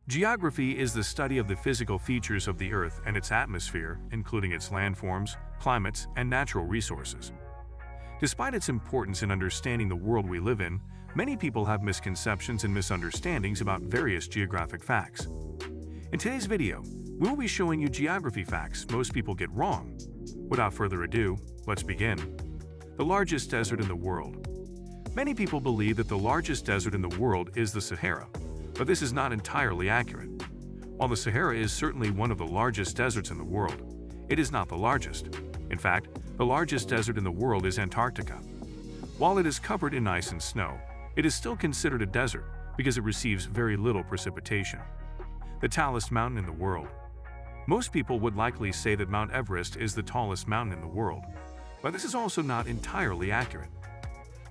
Geography is the study of the physical features of the Earth and its atmosphere, including its landforms, climates, and natural resources. Despite its importance in understanding the world we live in, many people have misconceptions and misunderstandings about various geographic facts. In today's video, we will be showing you geography facts most people get wrong. Without further ado, let's begin. The largest desert in the world. Many people believe that the largest desert in the world is the Sahara, but this is not entirely accurate. While the Sahara is certainly one of the largest deserts in the world, it is not the largest. In fact, the largest desert in the world is Antarctica. While it is covered in ice and snow, it is still considered a desert because it receives very little precipitation. The tallest mountain in the world. Most people would likely say that Mount Everest is the tallest mountain in the world, but this is also not entirely accurate.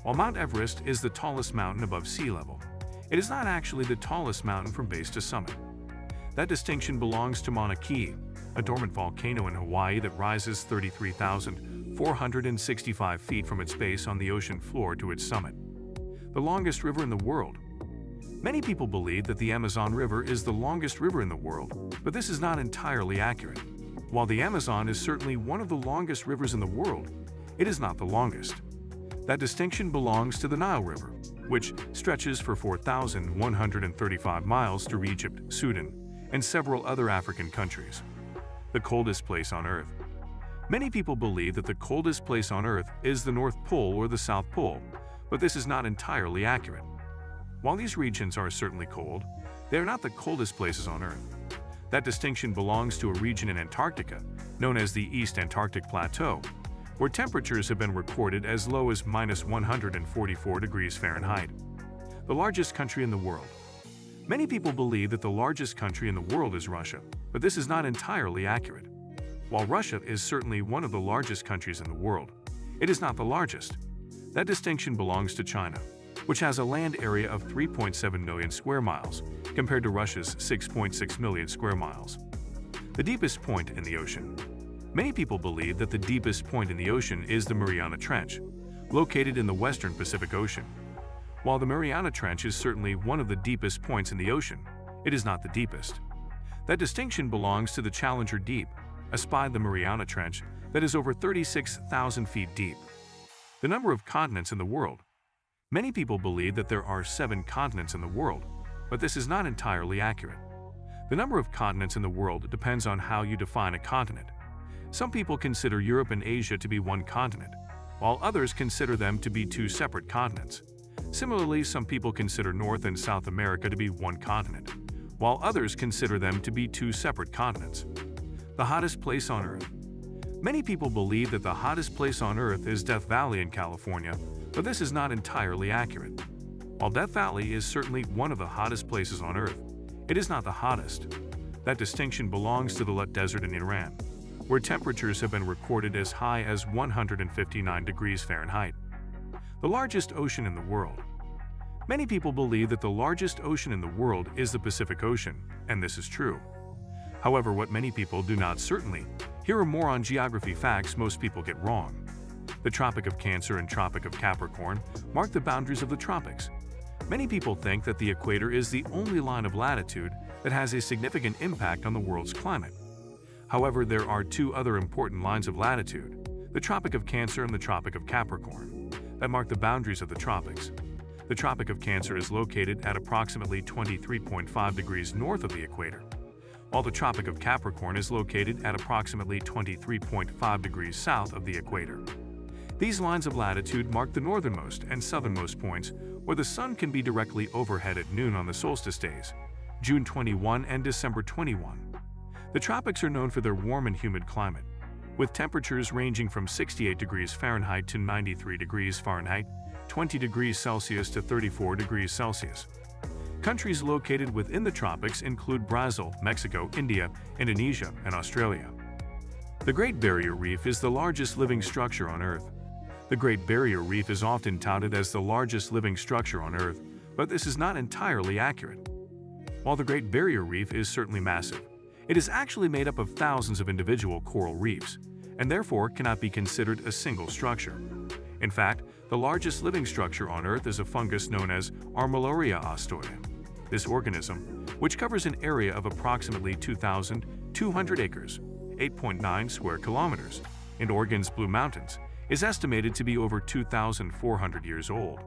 While Mount Everest is the tallest mountain above sea level, it is not actually the tallest mountain from base to summit. That distinction belongs to Mauna Kea, a dormant volcano in Hawaii that rises 33,465 feet from its base on the ocean floor to its summit. The longest river in the world. Many people believe that the Amazon River is the longest river in the world, but this is not entirely accurate. While the Amazon is certainly one of the longest rivers in the world, it is not the longest. That distinction belongs to the Nile River, which stretches for 4,135 miles through Egypt, Sudan, and several other African countries. The coldest place on Earth. Many people believe that the coldest place on Earth is the North Pole or the South Pole, but this is not entirely accurate. While these regions are certainly cold, they are not the coldest places on Earth. That distinction belongs to a region in Antarctica, known as the East Antarctic Plateau, where temperatures have been recorded as low as -144 degrees Fahrenheit. The largest country in the world. Many people believe that the largest country in the world is Russia, but this is not entirely accurate. While Russia is certainly one of the largest countries in the world, it is not the largest. That distinction belongs to China, which has a land area of 3.7 million square miles, compared to Russia's 6.6 million square miles. The deepest point in the ocean. Many people believe that the deepest point in the ocean is the Mariana Trench, located in the western Pacific Ocean. While the Mariana Trench is certainly one of the deepest points in the ocean, it is not the deepest. That distinction belongs to the Challenger Deep, a spot in the Mariana Trench that is over 36,000 feet deep. The number of continents in the world. Many people believe that there are 7 continents in the world, but this is not entirely accurate. The number of continents in the world depends on how you define a continent. Some people consider Europe and Asia to be one continent, while others consider them to be 2 separate continents. Similarly, some people consider North and South America to be one continent, while others consider them to be 2 separate continents. The hottest place on Earth. Many people believe that the hottest place on Earth is Death Valley in California, but this is not entirely accurate. While Death Valley is certainly one of the hottest places on Earth, it is not the hottest. That distinction belongs to the Lut Desert in Iran, where temperatures have been recorded as high as 159 degrees Fahrenheit. The largest ocean in the world. Many people believe that the largest ocean in the world is the Pacific Ocean, and this is true. However, what many people do not certainly. Here are more on geography facts most people get wrong. The Tropic of Cancer and Tropic of Capricorn mark the boundaries of the tropics. Many people think that the equator is the only line of latitude that has a significant impact on the world's climate. However, there are 2 other important lines of latitude, the Tropic of Cancer and the Tropic of Capricorn, that mark the boundaries of the tropics. The Tropic of Cancer is located at approximately 23.5 degrees north of the equator, while the Tropic of Capricorn is located at approximately 23.5 degrees south of the equator. These lines of latitude mark the northernmost and southernmost points where the sun can be directly overhead at noon on the solstice days, June 21 and December 21. The tropics are known for their warm and humid climate, with temperatures ranging from 68 degrees Fahrenheit to 93 degrees Fahrenheit, 20 degrees Celsius to 34 degrees Celsius. Countries located within the tropics include Brazil, Mexico, India, Indonesia, and Australia. The Great Barrier Reef is the largest living structure on Earth. The Great Barrier Reef is often touted as the largest living structure on Earth, but this is not entirely accurate. While the Great Barrier Reef is certainly massive, it is actually made up of thousands of individual coral reefs, and therefore cannot be considered a single structure. In fact, the largest living structure on Earth is a fungus known as Armillaria ostoida. This organism, which covers an area of approximately 2,200 acres, 8.9 square kilometers, and Oregon's Blue Mountains, is estimated to be over 2,400 years old.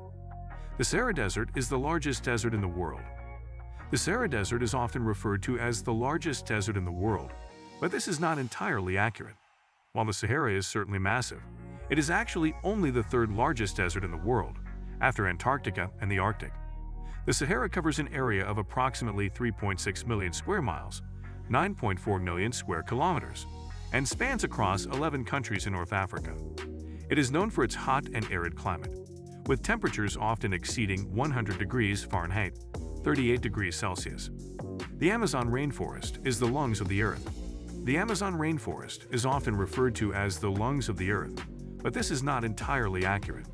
The Sahara Desert is the largest desert in the world. The Sahara Desert is often referred to as the largest desert in the world, but this is not entirely accurate. While the Sahara is certainly massive, it is actually only the third largest desert in the world, after Antarctica and the Arctic. The Sahara covers an area of approximately 3.6 million square miles, 9.4 million square kilometers, and spans across 11 countries in North Africa. It is known for its hot and arid climate, with temperatures often exceeding 100 degrees Fahrenheit, 38 degrees Celsius. The Amazon rainforest is the lungs of the earth. The Amazon rainforest is often referred to as the lungs of the earth, but this is not entirely accurate.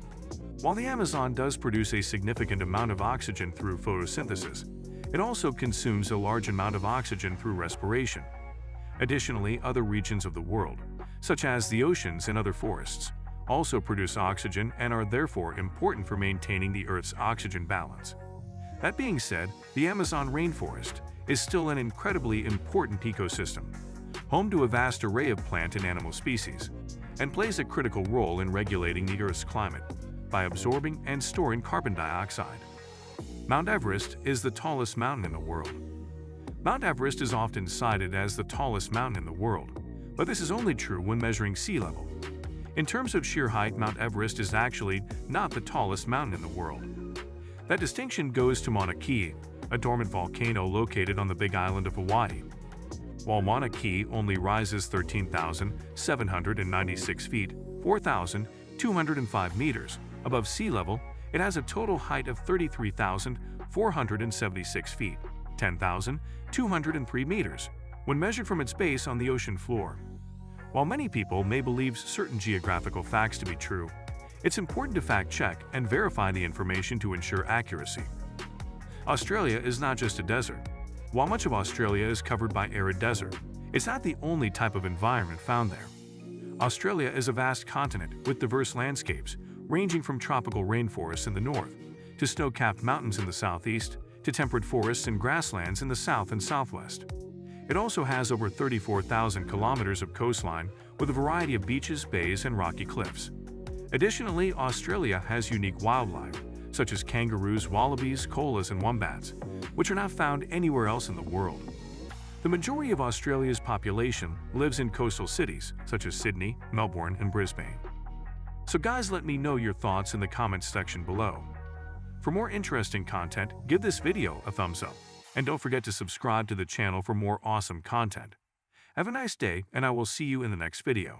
While the Amazon does produce a significant amount of oxygen through photosynthesis, it also consumes a large amount of oxygen through respiration. Additionally, other regions of the world, such as the oceans and other forests, also produce oxygen and are therefore important for maintaining the Earth's oxygen balance. That being said, the Amazon rainforest is still an incredibly important ecosystem, home to a vast array of plant and animal species, and plays a critical role in regulating the Earth's climate by absorbing and storing carbon dioxide. Mount Everest is the tallest mountain in the world. Mount Everest is often cited as the tallest mountain in the world, but this is only true when measuring sea level. In terms of sheer height, Mount Everest is actually not the tallest mountain in the world. That distinction goes to Mauna Kea, a dormant volcano located on the Big Island of Hawaii. While Mauna Kea only rises 13,796 feet, 4,205 meters, above sea level, it has a total height of 33,476 feet, 10,203 meters, when measured from its base on the ocean floor. While many people may believe certain geographical facts to be true, it's important to fact-check and verify the information to ensure accuracy. Australia is not just a desert. While much of Australia is covered by arid desert, it's not the only type of environment found there. Australia is a vast continent with diverse landscapes, ranging from tropical rainforests in the north, to snow-capped mountains in the southeast, to temperate forests and grasslands in the south and southwest. It also has over 34,000 kilometers of coastline with a variety of beaches, bays, and rocky cliffs. Additionally, Australia has unique wildlife, such as kangaroos, wallabies, koalas, and wombats, which are not found anywhere else in the world. The majority of Australia's population lives in coastal cities, such as Sydney, Melbourne, and Brisbane. So guys, let me know your thoughts in the comments section below. For more interesting content, give this video a thumbs up, and don't forget to subscribe to the channel for more awesome content. Have a nice day, and I will see you in the next video.